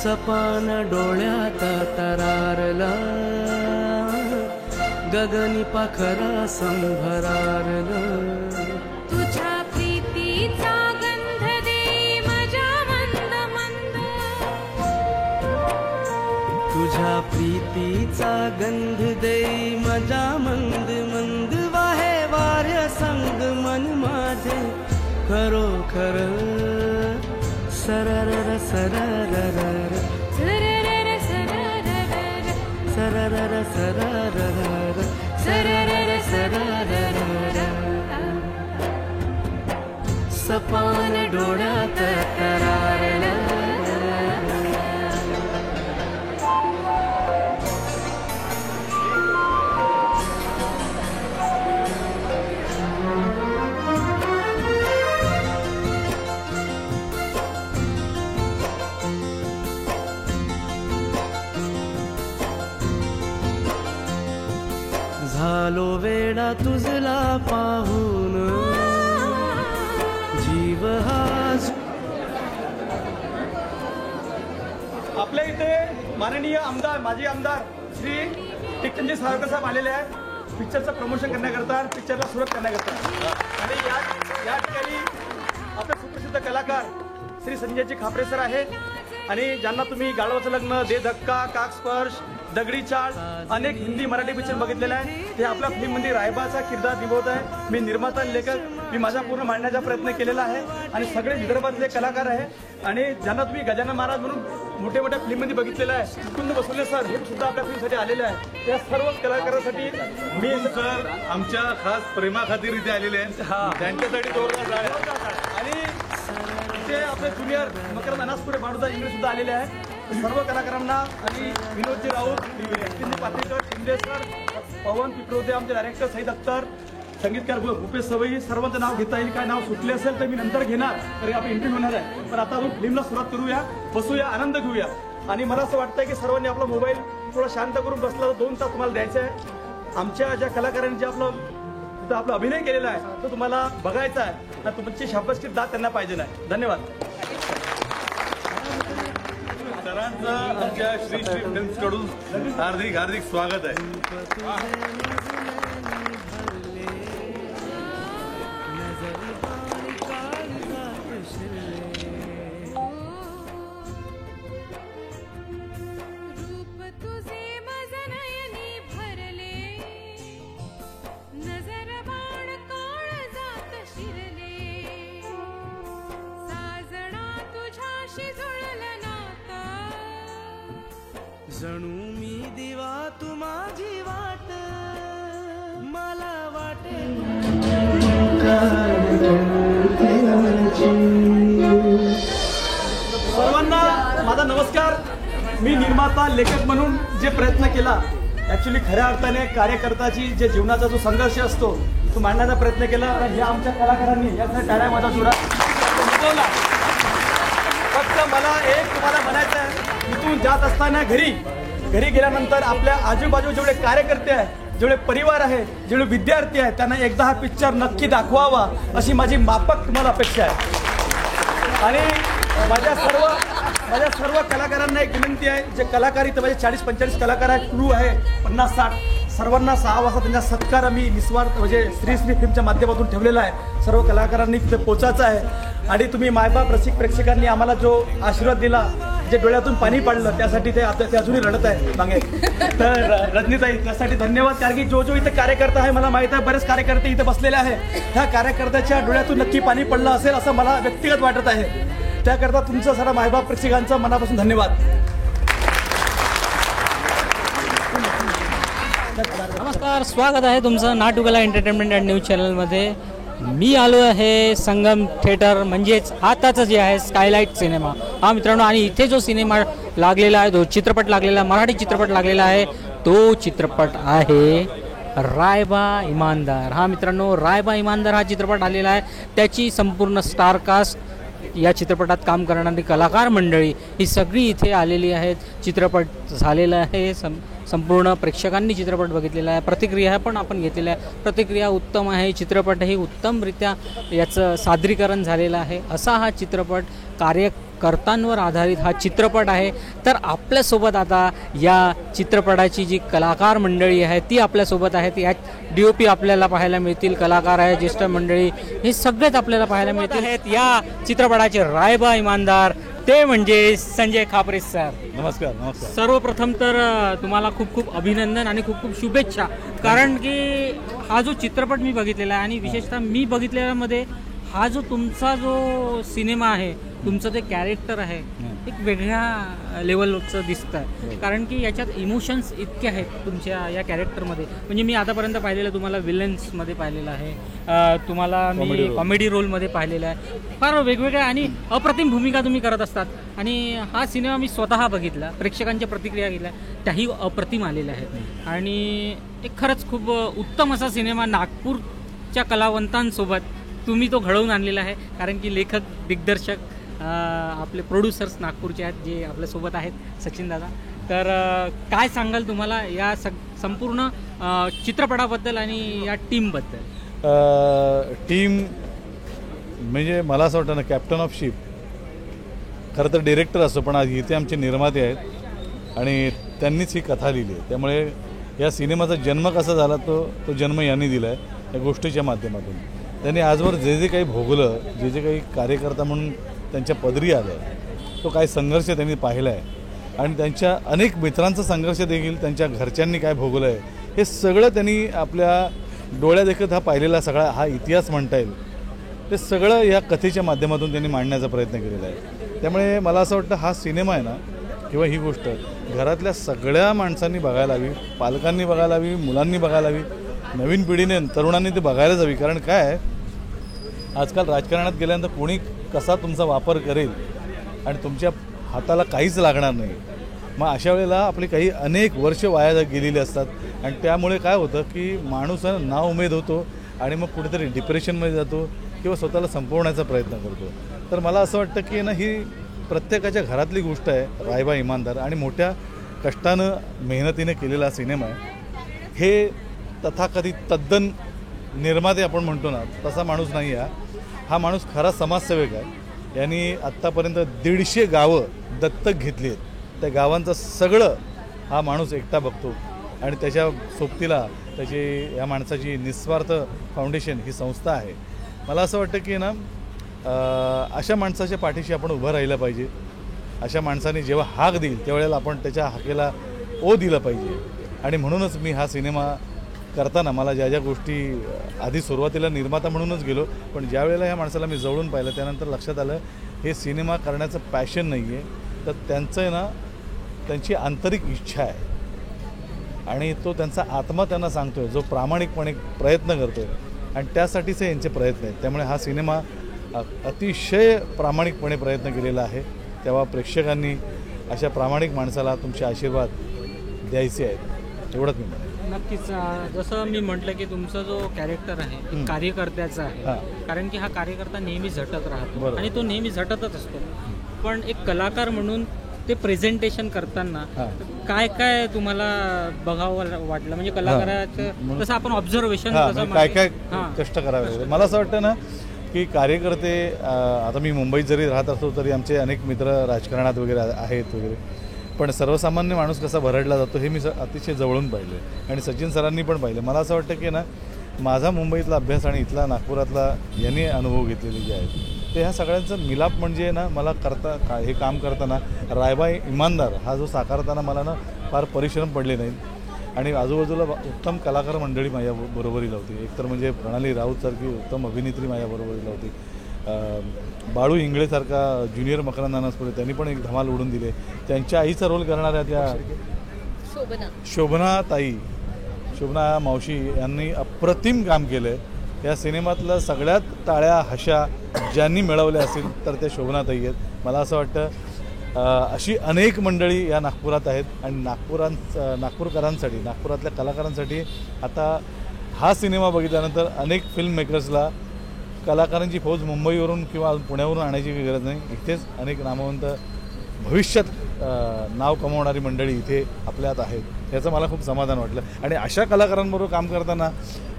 सपान डोळ्यात तरारला, गगनी पाखरा संभरारला. तुझ्या प्रीतीचा गंध दे माझ्या मंद मंद, तुझ्या प्रीतीचा गंध दे माझ्या मंद मंद. वाहे वार्य संग मन माझे खरोखर सररर सररर सररर सररर सररर सररर सररर सररर. सपान डोळ्यात तरारला, झालो वेडा तुझला पाहून जीव हा. आपल्या इथे माननीय आमदार माजी आमदार श्री टिकचंदजी सावरकर साहेब आलेले आहेत पिक्चरचं प्रमोशन करण्याकरता, पिक्चरला सुरुवात करण्याकरता. आणि या ठिकाणी आपले सुप्रसिद्ध कलाकार श्री संजयजी खापरे सर आहेत आणि ज्यांना तुम्ही गाढवाचं लग्न, दे धक्का, काकस्पर्श, दगडी चाळ अनेक हिंदी मराठी पिक्चर बघितलेले आहे. ते आपल्या फिल्ममध्ये रायबाचा किरदार निभवत आहे. मी निर्माता लेखक, मी माझा पूर्ण मांडण्याचा प्रयत्न केलेला आहे आणि सगळे विदर्भातले कलाकार आहे. आणि ज्यांना तुम्ही गजानन महाराज म्हणून मोठ्या मोठ्या फिल्ममध्ये बघितलेलं आहे, मुकुंद बसवले सर हे सुद्धा आपल्या फिल्मसाठी आलेले आहे. त्या सर्व कलाकारांसाठी मी सर आमच्या खास प्रेमाखातीर इथे आलेले आहेत. त्यांच्यासाठी जोरदार टाळ्या. आणि इथे आपले ज्युनियर मकरंद अनासपुरे बाडूदा इंग्लिश सुद्धा आलेले आहे. सर्व कलाकारांना आणि विनोदजी राऊत, नितीनजी पातेकर, शिंदे सर, पवन पिपरोदे, आमचे डायरेक्टर सईद अख्तर, संगीतकार भूपेश सवई, सर्वांचं नाव घेता येईल. काय नाव सुटले असेल तर मी नंतर घेणार, तरी आपण इंटरव्ह्यू होणार आहे. पण आता आपण फिल्मला सुरुवात करूया, बसूया, आनंद घेऊया. आणि मला असं वाटतंय की सर्वांनी आपला मोबाईल थोडा शांत करून बसला तर 2 तास तुम्हाला द्यायचा आहे. आमच्या ज्या कलाकारांनी जे आपला अभिनय केलेला आहे तो तुम्हाला बघायचा आहे. तुमची शाबासकी दाद त्यांना पाहिजे नाही. धन्यवाद. सरांचं आमच्या श्री श्री फिल्म्स कडून हार्दिक हार्दिक स्वागत आहे. जणू मी दिवा तू माझी वाट, मला वाटे सर्वांना माझा नमस्कार. मी निर्माता लेखक म्हणून जे प्रयत्न केला, ऍक्च्युली खऱ्या अर्थाने कार्यकर्त्याची जे जीवनाचा जो संघर्ष असतो तो मांडण्याचा प्रयत्न केला. हे आमच्या कलाकारांनी याचा टाळ्या माझा जोडा उठवला. फक्त मला एक तुम्हाला म्हणायचं आहे, इथून जात असताना घरी गेल्यानंतर आपल्या आजूबाजू जेवढे कार्यकर्ते आहेत, जेवढे परिवार आहे, जेवढे विद्यार्थी आहेत, त्यांना एकदा हा पिक्चर नक्की दाखवावा अशी माझी माफक तुम्हाला अपेक्षा आहे. आणि माझ्या सर्व कलाकारांना एक विनंती आहे, जे कलाकार इथं माझे 40-45 कलाकार आहेत, क्रू आहे 50-60, सर्वांना 6 वाजता त्यांचा सत्कार आम्ही निस्वार्थ म्हणजे श्री श्री फिल्मच्या माध्यमातून ठेवलेला आहे. सर्व कलाकारांनी तिथे पोचायचं आहे. आणि तुम्ही मायबाप रसिक प्रेक्षकांनी आम्हाला जो आशीर्वाद दिला, जे डोळ्यातून पाणी पडलं, त्यासाठी ते अजूनही रडत आहे मागे. तर रजनीताई त्यासाठी धन्यवाद. कारण की जो इथे कार्यकर्ता आहे, मला माहित आहे बरेच कार्यकर्ते इथे बसलेले आहे, त्या कार्यकर्त्याच्या डोळ्यातून नक्की पाणी पडलं असेल असं मला व्यक्तिगत वाटत आहे. त्याकरता तुमचं सारा मायबाप प्रेक्षकांचं मनापासून धन्यवाद. नमस्कार, स्वागत आहे तुमचं नाटुकला एंटरटेनमेंट अँड न्यूज चॅनलमध्ये. मी आलो आहे संगम थिएटर म्हणजेच आताचं जे आहे स्कायलाईट सिनेमा हा मित्रांनो. आणि इथे जो सिनेमा लागलेला आहे, जो चित्रपट लागलेला, मराठी चित्रपट लागलेला आहे, तो चित्रपट आहे रायबा इमानदार. हा मित्रांनो, रायबा इमानदार हा चित्रपट आलेला आहे. त्याची संपूर्ण स्टारकास्ट, या चित्रपटात काम करणारी कलाकार मंडळी ही सगळी इथे आलेली आहेत. चित्रपट झालेला आहे, संपूर्ण प्रेक्षकांनी चित्रपट बघितलेला आहे. प्रतिक्रिया पण आपण घेतलेल्या आहे. प्रतिक्रिया उत्तम आहे. चित्रपटही उत्तमरित्या याचं सादरीकरण झालेलं आहे. असा हा चित्रपट कर्तांवर आधारित हा चित्रपट आहे. तर आपल्यासोबत आता या चित्रपटाची जी कलाकार मंडळी आहे ती आपल्यासोबत आहेत. यात DOP आपल्याला पाहायला मिळतील, कलाकार आहे, ज्येष्ठ मंडळी हे सगळेच आपल्याला पाहायला मिळतील. आहेत या चित्रपटाचे रायबा इमानदार ते म्हणजे संजय खापरे सर. नमस्कार. नमस्कार. सर्वप्रथम तर तुम्हाला खूप खूप अभिनंदन आणि खूप खूप शुभेच्छा. कारण की हा जो चित्रपट मी बघितलेला आहे आणि विशेषतः मी बघितलेल्यामध्ये हा जो तुमचा जो सिनेमा आहे, तुमचं ते कॅरेक्टर आहे एक वेगळ्या लेवलचं दिसतं आहे. कारण की याच्यात इमोशन्स इतके आहेत तुमच्या या कॅरेक्टरमध्ये. म्हणजे मी आतापर्यंत पाहिलेलं तुम्हाला विलन्समध्ये पाहिलेलं आहे, तुम्हाला मी कॉमेडी रोलमध्ये पाहिलेलं आहे. फार वेगवेगळ्या आणि अप्रतिम भूमिका तुम्ही करत असतात. आणि हा सिनेमा मी स्वतः बघितला, प्रेक्षकांच्या प्रतिक्रिया घेतल्या, त्याही अप्रतिम आलेल्या आहेत. आणि एक खरंच खूप उत्तम असा सिनेमा नागपूरच्या कलावंतांसोबत तुम्ही तो घडवून आणलेला आहे. कारण की लेखक, दिग्दर्शक, आपले प्रोड्युसर्स नागपूरचे आहेत जे आपल्यासोबत आहेत, सचिन दादा. तर काय सांगाल तुम्हाला या संपूर्ण चित्रपटाबद्दल आणि या टीमबद्दल? टीम म्हणजे मला असं वाटतं ना, कॅप्टन ऑफ शिप खरं तर डिरेक्टर असतो, पण आज इथे आमचे निर्माते आहेत आणि त्यांनीच ही कथा लिहिली आहे. त्यामुळे या सिनेमाचा जन्म कसा झाला तो जन्म यांनी दिला आहे या गोष्टीच्या माध्यमातून. त्यांनी आजवर जे जे काही भोगलं, जे जे काही कार्यकर्ता म्हणून त्यांच्या पदरी आलं, तो काही संघर्ष त्यांनी पाहिला आहे आणि त्यांच्या अनेक मित्रांचा संघर्ष देखील त्यांच्या घरच्यांनी काय भोगलं आहे हे सगळं त्यांनी आपल्या डोळ्यादेखत हा पाहिलेला सगळा हा इतिहास म्हणता येईल ते सगळं या कथेच्या माध्यमातून त्यांनी मांडण्याचा प्रयत्न केलेला आहे. त्यामुळे मला असं वाटतं हा सिनेमा आहे ना, किंवा ही गोष्ट घरातल्या सगळ्या माणसांनी बघायला हवी, पालकांनी बघायला हवी, मुलांनी बघायला हवी, नवीन पिढीने, तरुणांनी ते बघायलाच हवी. कारण काय आहे, आजकाल राजकारणात गेल्यानंतर कोणी कसा तुमचा वापर करेल आणि तुमच्या हाताला काहीच लागणार नाही. मग अशा वेळेला आपली काही अनेक वर्ष वाया गेलेली असतात आणि त्यामुळे काय होतं की माणूस नाउमेद होतो आणि मग कुठेतरी डिप्रेशनमध्ये जातो किंवा स्वतःला संपवण्याचा प्रयत्न करतो. तर मला असं वाटतं की ना, ही प्रत्येकाच्या घरातली गोष्ट आहे. रायबा इमानदार आणि मोठ्या कष्टानं मेहनतीने केलेला सिनेमा आहे. हे तथाकथित तद्दन निर्माते आपण म्हणतो ना, तसा माणूस नाही आहे. हा माणूस खरा समाजसेवक आहे. यांनी आत्तापर्यंत 150 गावं दत्तक घेतली आहेत. त्या गावांचं सगळं हा माणूस एकटा बघतो आणि त्याच्या सोबतीला त्याची या माणसाची निस्वार्थ फाउंडेशन ही संस्था आहे. मला असं वाटतं की ना, अशा माणसाच्या पाठीशी आपण उभं राहिलं पाहिजे. अशा माणसाने जेव्हा हाक देईल त्यावेळेला आपण त्याच्या हाकेला ओ दिलं पाहिजे. आणि म्हणूनच मी हा सिनेमा करताना मला ज्या ज्या गोष्टी आधी सुरुवातीला निर्माता म्हणूनच गेलो, पण ज्या वेळेला ह्या माणसाला मी जवळून पाहिलं त्यानंतर लक्षात आलं हे सिनेमा करण्याचं पॅशन नाही आहे, तर त्यांचं आहे ना, त्यांची आंतरिक इच्छा आहे आणि तो त्यांचा आत्मा त्यांना सांगतो आहे, जो प्रामाणिकपणे प्रयत्न करतो आहे आणि त्यासाठीच यांचे प्रयत्न आहेत. त्यामुळे हा सिनेमा अतिशय प्रामाणिकपणे प्रयत्न केलेला आहे. तेव्हा प्रेक्षकांनी अशा प्रामाणिक माणसाला तुमचे आशीर्वाद द्यायचे आहेत, एवढंच मी म्हणेन. नक्कीच. जसं मी म्हटलं की तुमचा जो कॅरेक्टर आहे कार्यकर्त्याचा आहे. कारण की हा कार्यकर्ता नेहमी झटत राहतो आणि तो नेहमी झटतच असतो. पण एक कलाकार म्हणून ते प्रेझेंटेशन करताना काय काय तुम्हाला बघावं वाटलं? म्हणजे कलाकाराचं जसं आपण ऑब्झर्वेशन काय काय कष्ट करावे. मला असं वाटतं ना की कार्यकर्ते, आता मी मुंबईत जरी राहत असतो तरी आमचे अनेक मित्र राजकारणात वगैरे आहेत वगैरे, पण सर्वसामान्य माणूस कसा भरडला जातो हे मी अतिशय जवळून पाहिलं आणि सचिन सरांनी पण पाहिलं. मला असं वाटतं की ना, माझा मुंबईतला अभ्यास आणि इथला नागपुरातला यांनी अनुभव घेतलेले जे आहेत ते ह्या सगळ्यांचं मिलाप म्हणजे ना, मला हे काम करताना रायबा इमानदार हा जो साकारताना मला ना फार परिश्रम पडले नाहीत आणि आजूबाजूला उत्तम कलाकार मंडळी माझ्या बरोबरीला होती. एकतर म्हणजे प्रणाली राऊतसारखी उत्तम अभिनेत्री माझ्या बरोबरीला होती. बाळू इंगळेसारखा ज्युनियर मकरंद अनासपुरे त्यांनी पण एक धमाल उडून दिले. त्यांच्या आईचा रोल करणाऱ्या त्या शोभना मावशी यांनी अप्रतिम काम केलं आहे. या सिनेमातलं सगळ्यात टाळ्या हशा ज्यांनी मिळवल्या असतील तर त्या शोभनाताई आहेत. मला असं वाटतं अशी अनेक मंडळी या नागपुरात आहेत आणि नागपूरकरांसाठी, नागपुरातल्या कलाकारांसाठी आता हा सिनेमा बघितल्यानंतर अनेक फिल्म मेकर्सला कलाकारांची फौज मुंबईवरून किंवा पुण्यावरून आणायची गरज नाही. इथेच अनेक नामवंत भविष्यात नाव कमावणारी मंडळी इथे आपल्यात आहेत याचं मला खूप समाधान वाटलं. आणि अशा कलाकारांबरोबर काम करताना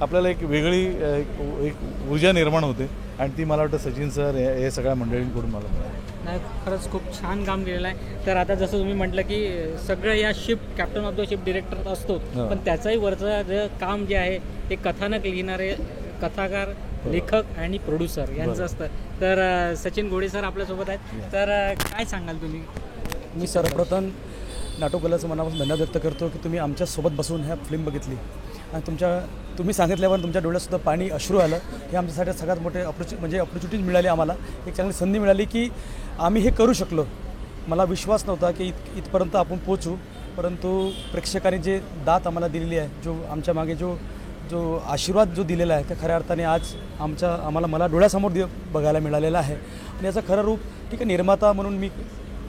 आपल्याला एक वेगळी एक ऊर्जा निर्माण होते आणि ती मला वाटतं सचिन सर हे सगळ्या मंडळींकडून मला मिळाली. नाही, खरंच खूप छान काम केलेलं आहे. तर आता जसं तुम्ही म्हटलं की सगळं या ship captain of the ship director असतो, पण त्याचाही वरचं जे काम जे आहे ते कथानक लिहिणारे कथाकार, लेखक आणि प्रोड्युसर यांचं असतं. तर सचिन घोडे सर आपल्यासोबत आहेत. तर काय सांगाल तुम्ही? मी सर्वप्रथम नाटोकलाचं मनापासून धन्यवाद व्यक्त करतो की तुम्ही आमच्यासोबत बसून ह्या फिल्म बघितली आणि तुम्ही सांगितल्यावर तुमच्या डोळ्यातसुद्धा पाणी अश्रू आलं. हे आमच्यासाठी सगळ्यात मोठे ऑपॉर्च्युनिटीज मिळाली, आम्हाला एक चांगली संधी मिळाली की आम्ही हे करू शकलो. मला विश्वास नव्हता की इथपर्यंत आपण पोचू, परंतु प्रेक्षकांनी जे दात आम्हाला दिलेली आहे, जो आमच्या मागे जो आशीर्वाद जो दिलेला आहे, त्या खऱ्या अर्थाने आज मला डोळ्यासमोर बघायला मिळालेला आहे. आणि याचं खरं रूप ठीक आहे, निर्माता म्हणून मी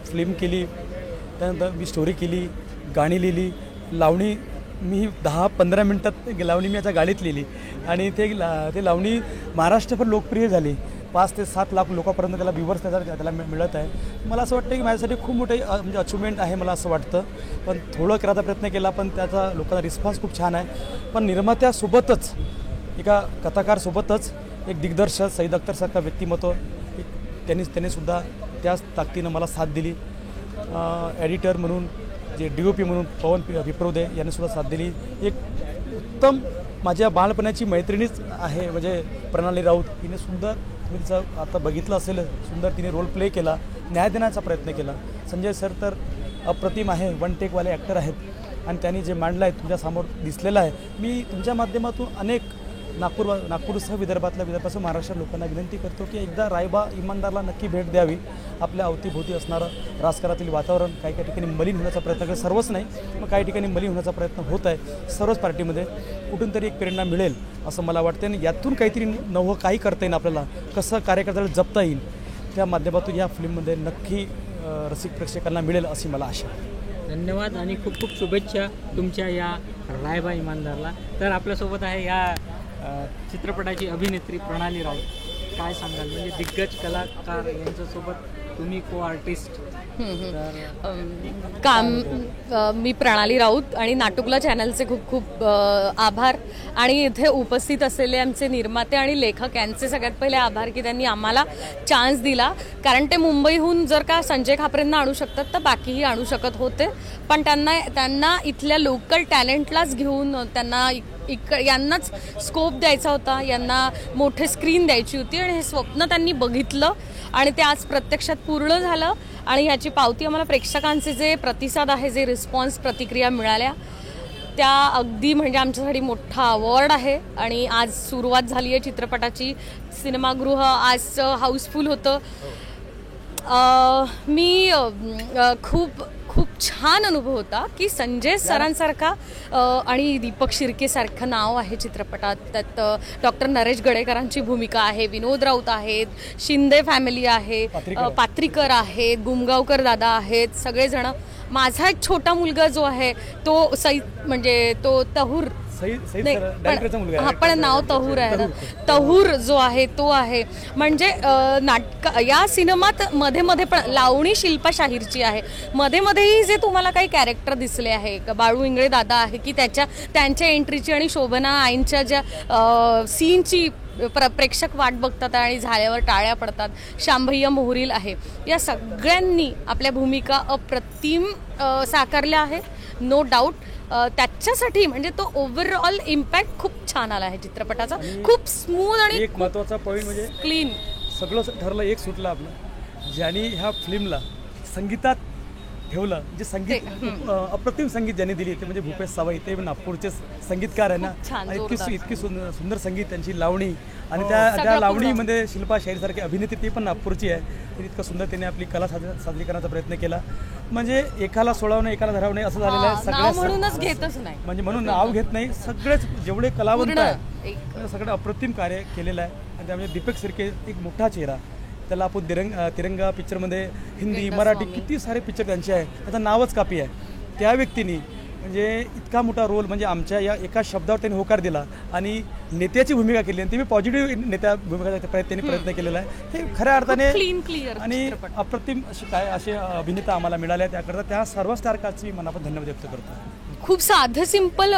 फिल्म केली, त्यानंतर मी स्टोरी केली, गाणी लिहिली, लावणी मी 10-15 मिनटात लावणी मी याच्या गाडीत लिहिली आणि ते लावणी महाराष्ट्रभर लोकप्रिय झाली. 5 ते 7 लाख लोकांपर्यंत त्याला व्ह्यूवर्स त्याला मिळत आहे. मला असं वाटतं की माझ्यासाठी खूप मोठे म्हणजे अचिव्हमेंट आहे मला असं वाटतं. पण थोडं करायचा प्रयत्न केला, पण त्याचा लोकांचा रिस्पॉन्स खूप छान आहे. पण निर्मात्यासोबतच एका कथाकारसोबतच एक दिग्दर्शक सईद अख्तरसारखा व्यक्तिमत्व त्यांनी सुद्धा त्याच ताकदीनं मला साथ दिली. एडिटर म्हणून जे DOP म्हणून पवन विप्रोदे यांनी सुद्धा साथ दिली. एक उत्तम माझ्या बालपणाची मैत्रिणीच आहे म्हणजे प्रणाली राऊत. तिने सुंदर, तुम्ही तिचं आता बघितलं असेल, सुंदर तिने रोल प्ले केला, न्याय देण्याचा प्रयत्न केला. संजय सर तर अप्रतिम आहे, 1 टेकवाले ॲक्टर आहेत आणि त्यांनी जे मांडलं आहे तुमच्यासमोर दिसलेलं आहे. मी तुमच्या माध्यमातून अनेक नागपूरसह विदर्भापासून महाराष्ट्र लोकांना विनंती करतो की एकदा रायबा इमानदारला नक्की भेट द्यावी. आपल्या अवतीभोवती असणारं राजकारणातील वातावरण काही ठिकाणी मलिन होण्याचा प्रयत्न करत, सर्वच नाही मग काही ठिकाणी मलिन होण्याचा प्रयत्न होत आहे सर्वच पार्टीमध्ये. कुठून तरी एक प्रेरणा मिळेल असं मला वाटतं आणि यातून काहीतरी नवं काही करता येईल, आपल्याला कसं कार्यकर्त्याला जपता येईल, त्या माध्यमातून या फिल्ममध्ये नक्की रसिक प्रेक्षकांना मिळेल अशी मला आशा आहे. धन्यवाद आणि खूप खूप शुभेच्छा तुमच्या या रायबा इमानदारला. तर आपल्यासोबत आहे या चित्रपटाची अभिनेत्री प्रणाली राऊत. काय सांगाल, म्हणजे दिग्गज कलाकार यांच्यासोबत तुम्ही को-आर्टिस्ट? मी प्रणाली राऊत आणि नाटुकला चॅनलचे खूप खूप आभार आणि इथे उपस्थित असलेले आमचे निर्माते आणि लेखक यांचे सगळ्यात पहिले आभार की त्यांनी आम्हाला चान्स दिला. कारण ते मुंबईहून जर का संजय खापरेंना आणू शकतात तर बाकीही आणू शकत होते, पण त्यांना इथल्या लोकल टॅलेंटलाच घेऊन त्यांना यांनाच स्कोप द्यायचा होता, यांना मोठे स्क्रीन द्यायची होती आणि हे स्वप्न त्यांनी बघितलं आणि ते आज प्रत्यक्षात पूर्ण झालं. आणि ह्याची पावती आम्हाला प्रेक्षकांचे जे प्रतिसाद आहे, जे रिस्पॉन्स प्रतिक्रिया मिळाल्या त्या अगदी म्हणजे आमच्यासाठी मोठा अवॉर्ड आहे. आणि आज सुरुवात झाली आहे चित्रपटाची. सिनेमागृह आज हाऊसफुल होतं. मी खूप छान अनुभव होता की संजय सरांसारखा आणि दीपक शिर्केसारखं नाव आहे चित्रपटात. त्यात डॉक्टर नरेश गडेकरांची भूमिका आहे, विनोद राऊत आहेत, शिंदे फॅमिली आहे, पात्रीकर आहेत, गुमगावकर दादा आहेत, सगळेजण. माझा एक छोटा मुलगा जो आहे तो म्हणजे तो तहूर, पण नाव तहूर आहे, तहूर जो आहे तो आहे. म्हणजे या सिनेमात मध्ये मध्ये पण लावणी शिल्पा शाहीरची आहे. मध्ये मध्येही जे तुम्हाला काही कॅरेक्टर दिसले आहे, बाळू इंगळे दादा आहे की त्यांच्या एंट्रीची आणि शोभना आईंच्या ज्या सीनची प्रेक्षक वाट बघतात आणि झाल्यावर टाळ्या पडतात. शांभय्या मोहरील आहे, या सगळ्यांनी आपल्या भूमिका अप्रतिम साकारल्या आहेत, नो डाऊट. त्याच्यासाठी म्हणजे तो ओव्हरऑल इम्पॅक्ट खूप छान आला आहे चित्रपटाचा. खूप स्मूथ आणि एक महत्त्वाचा पॉईंट म्हणजे क्लीन सगळं ठरलं, एक सुटलं आपलं, ज्यांनी ह्या फिल्मला संगीतात ठेवलं, जे संगीत अप्रतिम संगीत ज्यांनी दिली ते म्हणजे भूपेश सावई. ते नागपूरचे संगीतकार आहे ना, इतकी सुंदर संगीत, त्यांची लावणी आणि त्या लावणीमध्ये शिल्पा शाहीरसारखी अभिनेत्री ती पण नागपूरची आहे. इतकं सुंदर त्यांनी आपली कला सादरीकरणाचा प्रयत्न केला. म्हणजे एकाला सोडवणं एकाला धरावं नाही असं झालेलं आहे. म्हणूनच घेतच नाही, म्हणजे म्हणून नाव घेत नाही, सगळेच जेवढे कलावंत आहेत सगळं अप्रतिम कार्य केलेलं आहे. आणि त्यामध्ये दीपक शिर्के एक मोठा चेहरा, त्याला आपण तिरंगा पिक्चरमध्ये हिंदी मराठी किती सारे पिक्चर त्यांचे आहे, त्याचं नावच कापी आहे. त्या व्यक्तीने म्हणजे इतका मोठा रोल, म्हणजे आमच्या या एका शब्दावर त्यांनी होकार दिला आणि नेत्याची भूमिका केली आणि ते पॉझिटिव्ह नेत्या भूमिका त्यांनी प्रयत्न केलेला आहे. हे खऱ्या अर्थाने क्लीन क्लिअर आणि अप्रतिम असे अभिनेता आम्हाला मिळाले. त्याकरता त्या सर्व स्टारकास्टची मनापासून धन्यवाद व्यक्त करतो. खूप साधं सिंपल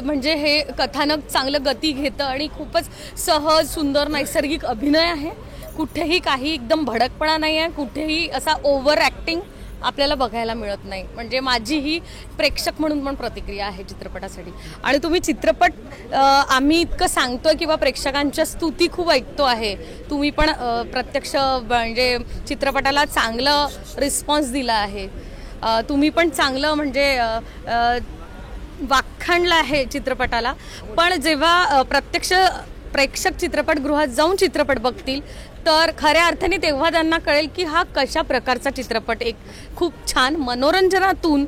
म्हणजे हे कथानक चांगलं गती घेतं आणि खूपच सहज सुंदर नैसर्गिक अभिनय आहे. कुठेही काही एकदम भडकपणा नाही आहे, कुठेही असा ओव्हर ॲक्टिंग आपल्याला बघायला मिळत नाही. म्हणजे माझी ही प्रेक्षक म्हणून पण प्रतिक्रिया आहे चित्रपटासाठी. आणि तुम्ही चित्रपट आम्ही इतकं सांगतोय किंवा प्रेक्षकांच्या स्तुती खूप ऐकतो आहे, तुम्ही पण प्रत्यक्ष म्हणजे चित्रपटाला चांगलं रिस्पॉन्स दिला आहे. तुम्ही पण चांगलं म्हणजे वाखाणलं आहे चित्रपटाला. पण जेव्हा प्रत्यक्ष प्रेक्षक चित्रपटगृहात जाऊन चित्रपट बघतील तर खऱ्या अर्थाने तेव्हा त्यांना कळेल की हा कशा प्रकारचा चित्रपट, एक खूप छान मनोरंजनातून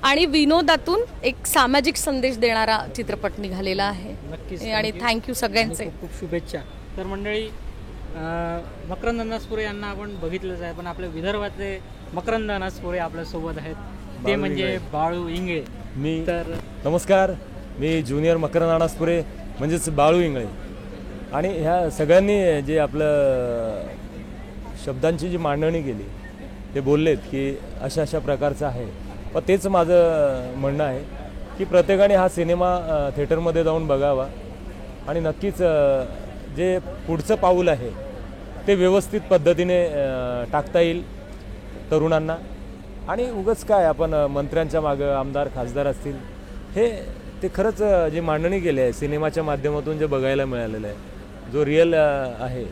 आणि विनोदातून एक सामाजिक संदेश देणारा चित्रपट निघालेला आहे. नक्कीच. आणि थँक्यू सगळ्यांचे. खूप खूप शुभेच्छा. तर मंडळी, मकरंद अनासपुरे यांना आपण बघितलंच आहे, पण आपल्या विदर्भातले मकरंद अनासपुरे आपल्यासोबत आहेत, ते म्हणजे बाळू इंगळे. मी तर नमस्कार, मी ज्युनियर मकरंद अनासपुरे म्हणजेच बाळू इंगळे. आणि ह्या सगळ्यांनी जे आपलं शब्दांची जी मांडणी केली, ते बोललेत की अशा अशा प्रकारचं आहे. पण तेच माझं म्हणणं आहे की प्रत्येकाने हा सिनेमा थिएटरमध्ये जाऊन बघावा आणि नक्कीच जे पुढचं पाऊल आहे ते व्यवस्थित पद्धतीने टाकता येईल तरुणांना. आणि उगाच काय आपण मंत्र्यांच्या मागं आमदार खासदार असतील, हे ते खरंच जे मांडणी केली आहे सिनेमाच्या माध्यमातून जे बघायला मिळालेलं आहे, जो रिअल आहे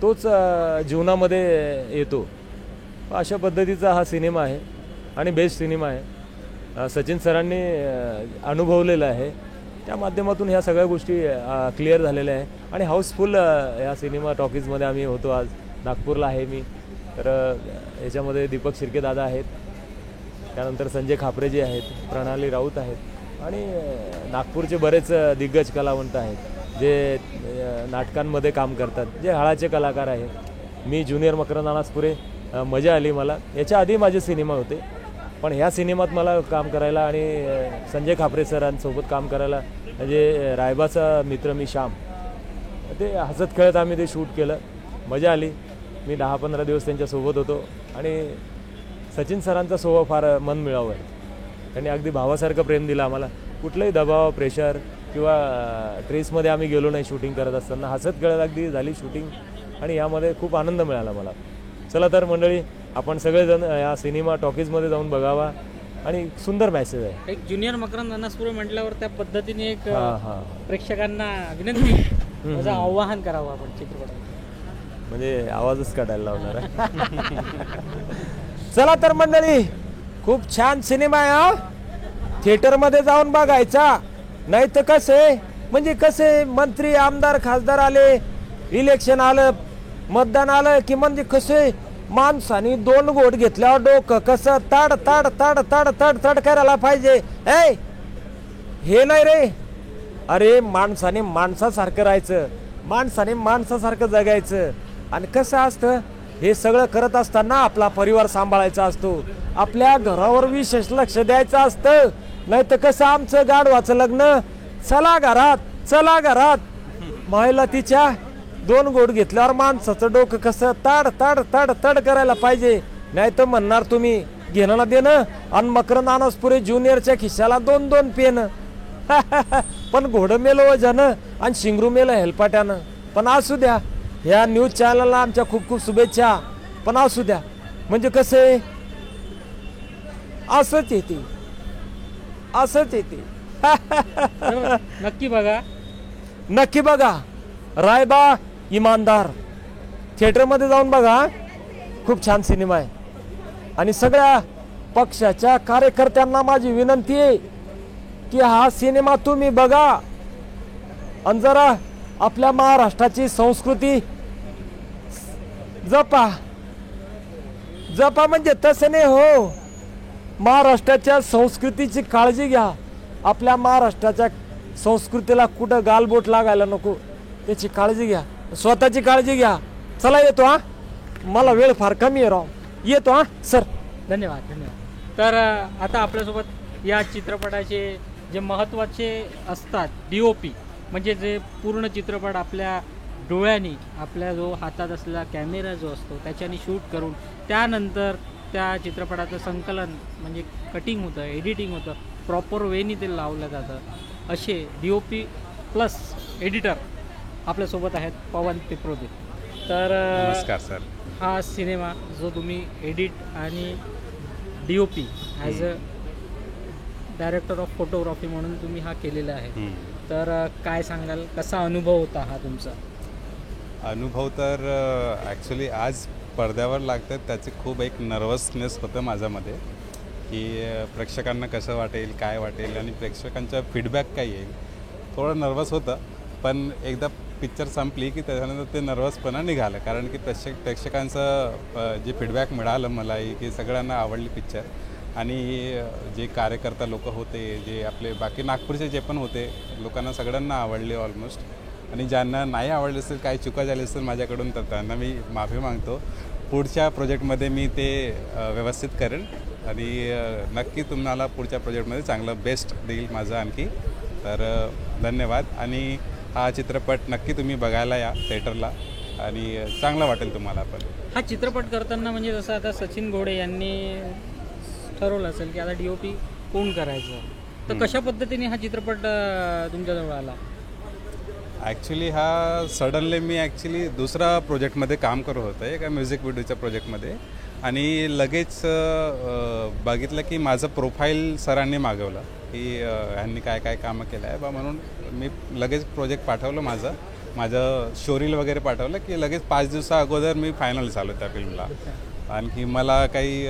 तोच जीवनामध्ये येतो. अशा पद्धतीचा हा सिनेमा आहे आणि बेस्ट सिनेमा आहे. सचिन सरांनी अनुभवलेलं आहे, त्या माध्यमातून ह्या सगळ्या गोष्टी क्लिअर झालेल्या आहे. आणि हाऊसफुल ह्या सिनेमा टॉकीजमध्ये आम्ही होतो. आज नागपूरला आहे मी, तर याच्यामध्ये दीपक शिर्के दादा आहेत, त्यानंतर संजय खापरे आहेत, प्रणाली राऊत आहेत आणि नागपूरचे बरेच दिग्गज कलावंत आहेत जे नाटकांमध्ये काम करतात, जे हाळाचे कलाकार आहेत. मी ज्युनियर मकरंद अनासपुरे, मजा आली मला. याच्या आधी माझे सिनेमा होते, पण ह्या सिनेमात मला काम करायला आणि संजय खापरे सरांसोबत काम करायला, म्हणजे रायबाचा मित्र मी श्याम, ते हसत खेळत आम्ही ते शूट केलं. मजा आली. मी 10-15 दिवस त्यांच्यासोबत होतो आणि सचिन सरांचा स्वभाव फार मन मिळावं आहे. त्यांनी अगदी भावासारखं प्रेम दिलं आम्हाला. कुठलंही दबाव, प्रेशर किंवा ट्रेसमध्ये आम्ही गेलो नाही. शूटिंग करत असताना हसत खेळत अगदी झाली शूटिंग आणि यामध्ये खूप आनंद मिळाला मला. चला तर मंडळी, आपण सगळेजण या सिनेमा टॉकीजमध्ये जाऊन बघावा आणि सुंदर मेसेज आहे. एक ज्युनियर मकरंद अनासपुरे म्हटल्यावर त्या पद्धतीने एक प्रेक्षकांना विनंती, माझं आवाहन करावं आपण चित्रपटात, म्हणजे आवाजच काढायला लावणार आहे. चला तर मंडळी, खूप छान सिनेमा आहे हा. थिएटरमध्ये जाऊन बघायचा. नाही तर कसे, म्हणजे कसे मंत्री आमदार खासदार आले, इलेक्शन आलं, मतदान आलं की म्हणजे कसे माणसाने 2 घोट घेतल्यावर डोकं कसं तड तड तड तड तड तड करायला पाहिजे. हे नाही रे. अरे माणसाने माणसासारखं राहायचं, माणसाने माणसासारखं जगायचं. आणि कसं असतं, हे सगळं करत असताना आपला परिवार सांभाळायचा असतो, आपल्या घरावर विशेष लक्ष द्यायचं असतं. नाही तर कसं आमचं गाढवाचं लग्न, चला घरात महिला तिच्या 2 घोट घेतल्यावर माणसाचं डोकं कसं तड तड तड तड करायला पाहिजे. नाही तर म्हणणार तुम्ही घेणं देणं आणि मकरंद अनासपुरे ज्युनियरच्या खिशाला 2-2 पेन. पण घोडं मेलं वजनं आणि शिंगरू मेलं हेलपाट्यानं. पण असू द्या, ह्या न्यूज चॅनलला आमच्या खूप खूप शुभेच्छा. पण असू द्या, म्हणजे कसं आहे, असंच येते. नक्की बघा रायबा इमानदार. थिएटरमध्ये जाऊन बघा, खूप छान सिनेमा आहे. आणि सगळ्या पक्षाच्या कार्यकर्त्यांना माझी विनंती आहे की हा सिनेमा तुम्ही बघा आणि जरा आपल्या महाराष्ट्राची संस्कृती जपा. म्हणजे तसं नाही हो, महाराष्ट्राच्या संस्कृतीची काळजी घ्या. आपल्या महाराष्ट्राच्या संस्कृतीला कुठं गालबोट लागायला नको, त्याची काळजी घ्या, स्वतःची काळजी घ्या. चला येतो हा, मला वेळ फार कमी आहे राव. येतो हा सर. धन्यवाद. तर आता आपल्यासोबत या चित्रपटाचे जे महत्त्वाचे असतात DOP म्हणजे जे पूर्ण चित्रपट आपल्या डोळ्यांनी आपल्या जो हातात असलेला कॅमेरा जो असतो त्याच्याने शूट करून त्यानंतर त्या चित्रपटाचं संकलन म्हणजे कटिंग होतं, एडिटिंग होतं, प्रॉपर वेनी ते लावलं जातं असे DOP प्लस एडिटर आपल्यासोबत आहेत पवन पिप्रोदे. तर नमस्कार सर. हा सिनेमा जो तुम्ही एडिट आणि DOP as a director of photography म्हणून तुम्ही हा केलेला आहे, तर काय सांगाल, कसा अनुभव होता हा तुमचा? अनुभव तर ॲक्च्युली आज पडद्यावर लागतात त्याचे खूप एक नर्वसनेस होतं माझ्यामध्ये की प्रेक्षकांना कसं वाटेल, काय वाटेल आणि प्रेक्षकांचा फीडबॅक काय येईल. थोडं नर्वस होतं, पण एकदा पिक्चर संपली की त्याच्यानंतर ते नर्वसपणा निघालं, कारण की प्रेक्षकांचं जे फीडबॅक मिळालं मलाही की सगळ्यांना आवडली पिक्चर. आणि जे कार्यकर्ता लोक होते, जे आपले बाकी नागपूरचे जे पण होते, लोकांना सगळ्यांना आवडले ऑलमोस्ट. आणि ज्यांना नाही आवडले असेल, काही चुका झाली असेल माझ्याकडून, तर त्यांना मी माफी मागतो. पुढच्या प्रोजेक्टमध्ये मी ते व्यवस्थित करेन आणि नक्की तुम्हाला पुढच्या प्रोजेक्टमध्ये चांगलं बेस्ट देईल माझं आणखी. तर धन्यवाद. आणि हा चित्रपट नक्की तुम्ही बघायला या थिएटरला आणि चांगलं वाटेल तुम्हाला. पण हा चित्रपट करताना म्हणजे जसं आता सचिन घोडे यांनी ठरवलं असेल की आता DOP कोण करायचं, तर कशा पद्धतीने हा चित्रपट तुमच्याजवळ आला? ॲक्च्युली हा सडनली मी दुसरा प्रोजेक्टमध्ये काम करत होतं, एका म्युझिक व्हिडिओच्या प्रोजेक्टमध्ये, आणि लगेच बघितलं की माझं प्रोफाईल सरांनी मागवलं की ह्यांनी काय काय कामं केलं आहे बा, म्हणून मी लगेच प्रोजेक्ट पाठवलं, माझं शोरील वगैरे पाठवलं की लगेच 5 दिवसा अगोदर मी फायनल झालो त्या फिल्मला. आणखी मला काही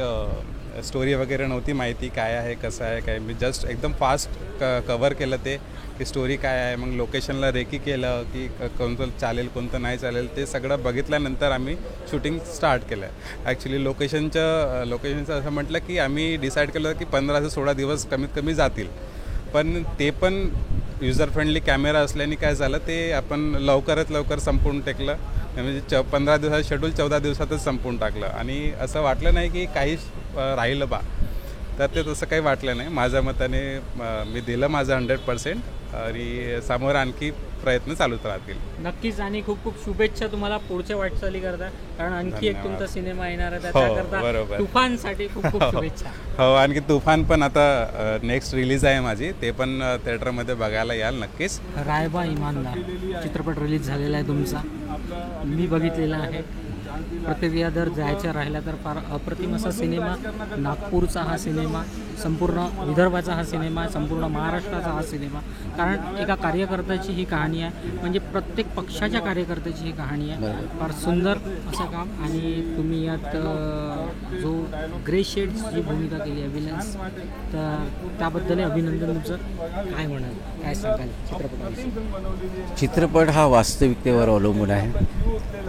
स्टोरी वगैरे नव्हती माहिती काय आहे, कसं आहे, काय. मी जस्ट एकदम फास्ट कवर केलं ते की स्टोरी काय आहे. मग लोकेशनला रेकी केलं की कोणतं चालेल, कोणतं नाही चालेल, ते सगळं बघितल्यानंतर आम्ही शूटिंग स्टार्ट केलं. ॲक्च्युली लोकेशनचं असं म्हटलं की आम्ही डिसाईड केलं की 15 ते 16 दिवस कमीत कमी जातील, पण ते पण युजर फ्रेंडली कॅमेरा असल्याने काय झालं, ते आपण लवकरात लवकर संपवून टाकलं. म्हणजे 15 दिवसाचं शेड्यूल 14 दिवसातच संपवून टाकलं. आणि असं वाटलं नाही की काहीच राहिलं बा, तर ते तसं काही वाटलं नाही. माझ्या मताने मी दिलं माझं 100% आणि समोर आणखी प्रयत्न चालूच राहतील. नक्कीच. आणि खूप खूप शुभेच्छा तुम्हाला पुढच्या वाटचाली करता, कारण आणखी एक तुमचा सिनेमा येणार आहे त्याकरता तुफानसाठी खूप खूप शुभेच्छा. हो, आणखी तुफान पण आता नेक्स्ट रिलीज आहे माझी, ते पण थिएटरमध्ये बघायला याल नक्कीच. रायबा इमानदार चित्रपट रिलीज झालेला आहे तुमचा, मी बघितलेला आहे. प्रतिक्रिया जर जायच्या राहिल्या तर फार अप्रतिम असा सिनेमा. नागपूरचा हा सिनेमा, संपूर्ण विदर्भाचा हा सिनेमा, संपूर्ण महाराष्ट्राचा हा सिनेमा. कारण एका कार्यकर्त्याची ही कहाणी आहे, म्हणजे प्रत्येक पक्षाच्या कार्यकर्त्याची ही कहाणी आहे. फार सुंदर असं काम. आणि तुम्ही यात जो ग्रे शेड्स जी भूमिका केली आहे विलन्स, तर त्याबद्दल अभिनंदन तुमचं. काय म्हणाल, काय सांगाल चित्रपटाविषयी? चित्रपट हा वास्तविकतेवर अवलंबून आहे,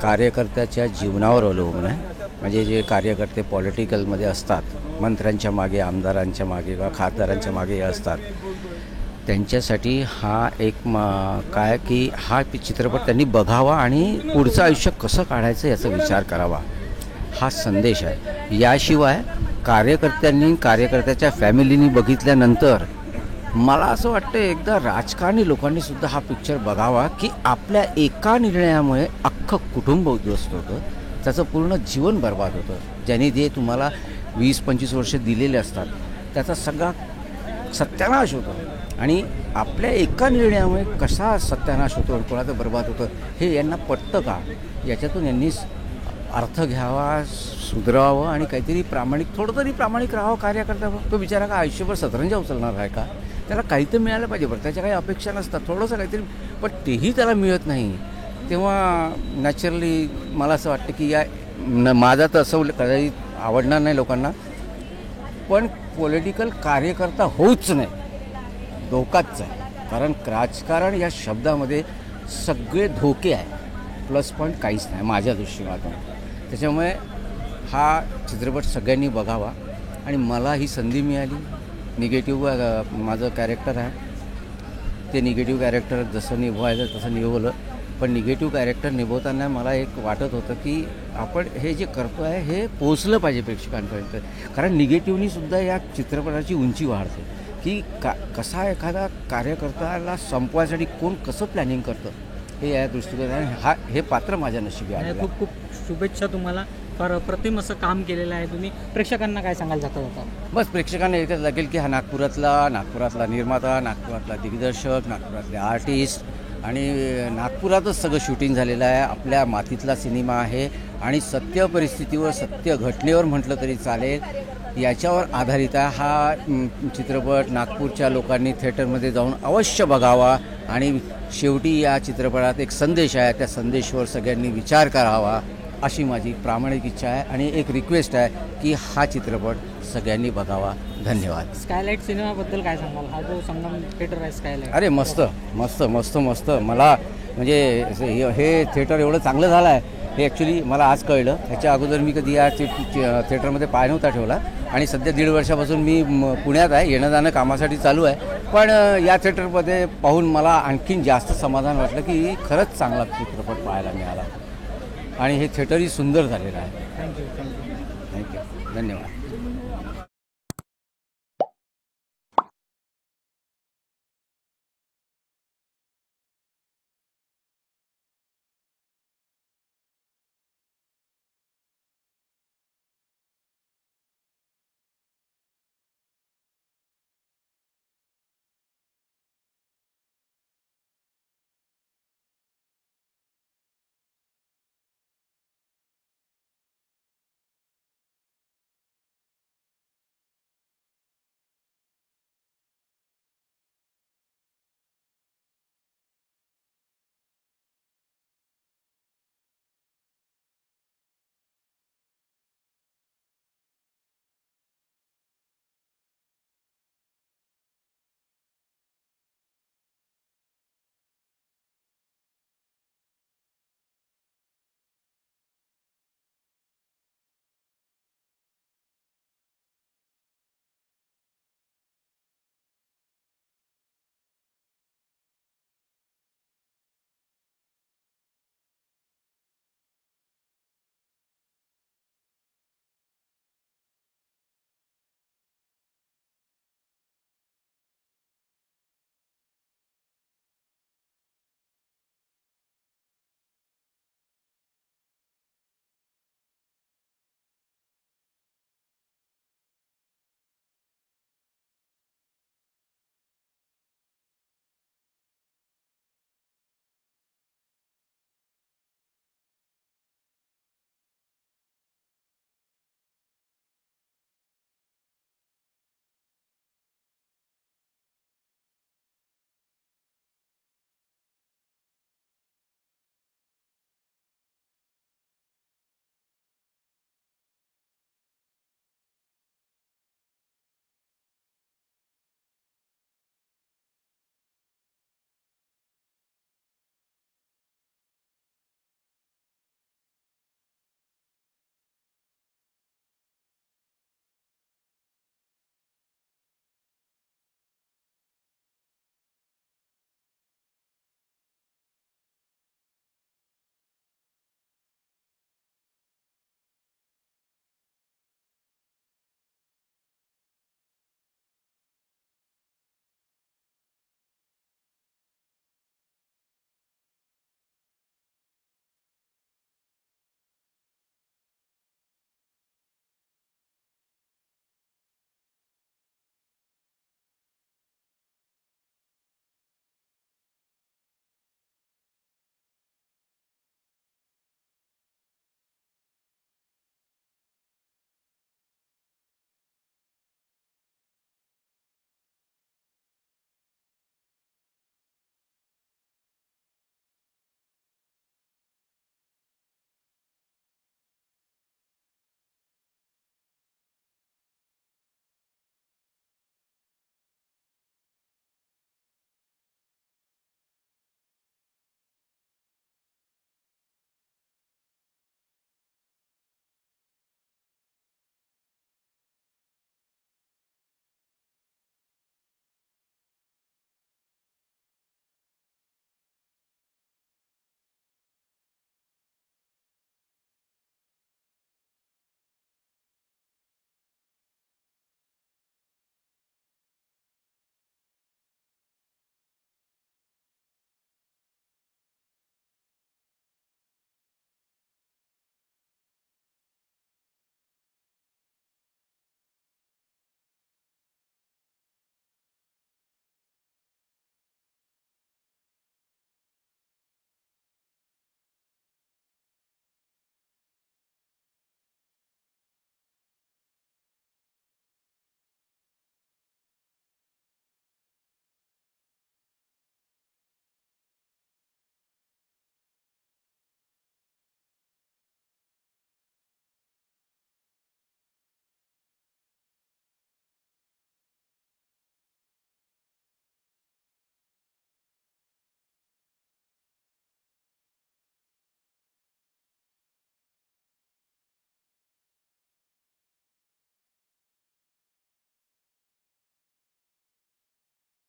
कार्यकर्त्याच्या जीवनावर अवलंबून आहे. म्हणजे जे कार्यकर्ते पॉलिटिकलमध्ये असतात, मंत्र्यांच्या मागे, आमदारांच्या मागे किंवा खासदारांच्या मागे असतात, त्यांच्यासाठी हा एक काय की हा चित्रपट त्यांनी बघावा आणि पुढचं आयुष्य कसं काढायचं याचा विचार करावा, हा संदेश आहे. याशिवाय कार्यकर्त्यांनी, कार्यकर्त्याच्या फॅमिलीनी बघितल्यानंतर मला असं वाटतं एकदा राजकारणी लोकांनी सुद्धा हा पिक्चर बघावा, की आपल्या एका निर्णयामुळे अख्खं कुटुंब उद्ध्वस्त होतं, त्याचं पूर्ण जीवन बर्बाद होतं. ज्यांनी जे तुम्हाला 20-25 वर्ष दिलेले असतात त्याचा सगळा सत्यानाश होतो. आणि आपल्या एका निर्णयामुळे कसा सत्यानाश होतो, कोणाचं बर्बाद होतं, हे यांना पटतं का? याच्यातून यांनी अर्थ घ्यावा, सुधरावं आणि काहीतरी प्रामाणिक, थोडं तरी प्रामाणिक राहावं कार्यकर्त्यावर. तो बिचारा का आयुष्यभर सतरंजा उचलणार आहे का? त्याला काहीतरी मिळालं पाहिजे बरं, त्याच्या काही अपेक्षा नसतात, थोडंसं काहीतरी, पण तेही त्याला मिळत नाही. तेव्हा नॅचरली मला असं वाटतं की माझा तर असं कदाचित आवडणार नाही लोकांना, पण पॉलिटिकल कार्यकर्ता होऊच नाही, धोकाच आहे. कारण राजकारण या शब्दामध्ये सगळे धोके आहे, प्लस पॉईंट काहीच नाही माझ्या दृष्टिकोनातून. त्याच्यामुळे हा चित्रपट सगळ्यांनी बघावा. आणि मला ही संधी मिळाली, निगेटिव्ह माझं कॅरेक्टर आहे, ते निगेटिव्ह कॅरेक्टर जसं निभवायचं तसं निभवलं. पण निगेटिव्ह कॅरेक्टर निभवताना मला एक वाटत होतं की आपण हे जे करतो आहे हे पोचलं पाहिजे प्रेक्षकांपर्यंत, कारण निगेटिव्हनीसुद्धा या चित्रपटाची उंची वाढते. की कसा एखादा कार्यकर्त्याला संपवायसाठी कोण कसं प्लॅनिंग करतं हे या दृष्टिकोनाने हे पात्र माझ्या नशिबी आलेलं आहे. खूप खूप शुभेच्छा तुम्हाला. फार अप्रतिम असं काम केलेलं आहे तुम्ही. प्रेक्षकांना काय सांगाल जाता जाता? बस प्रेक्षकांना एकच लागेल की हा नागपुरातला निर्माता, नागपुरातला दिग्दर्शक, नागपुरातले आर्टिस्ट आणि नागपुरातच सगळं शूटिंग झालेलं आहे. आपल्या मातीतला सिनेमा आहे आणि सत्य परिस्थितीवर, सत्य घटनेवर म्हटलं तरी चालेल, याच्यावर आधारित आहे हा चित्रपट. नागपूरच्या लोकांनी थिएटरमध्ये जाऊन अवश्य बघावा आणि शेवटी या चित्रपटात एक संदेश आहे, त्या संदेशावर सगळ्यांनी विचार करावा अशी माझी प्रामाणिक इच्छा आहे आणि एक रिक्वेस्ट आहे की हा चित्रपट सगळ्यांनी बघावा. धन्यवाद. स्कायलाईट सिनेमाबद्दल काय सांगाल? हा जो संगम थिएटर आहे स्कायलाईट, अरे मस्त मस्त मस्त मस्त. मला म्हणजे हे थिएटर एवढं चांगलं झालं आहे हे ॲक्च्युली मला आज कळलं. ह्याच्या अगोदर मी कधी या थिएटरमध्ये पाय नव्हता ठेवला आणि सध्या 1.5 वर्षापासून मी पुण्यात आहे, येणं जाणं कामासाठी चालू आहे. पण या थिएटरमध्ये पाहून मला आणखीन जास्त समाधान वाटलं की खरंच चांगला चित्रपट पाहायला मिळाला आणि हे थिएटरही सुंदर झालेलं आहे. थँक्यू. थँक्यू, धन्यवाद.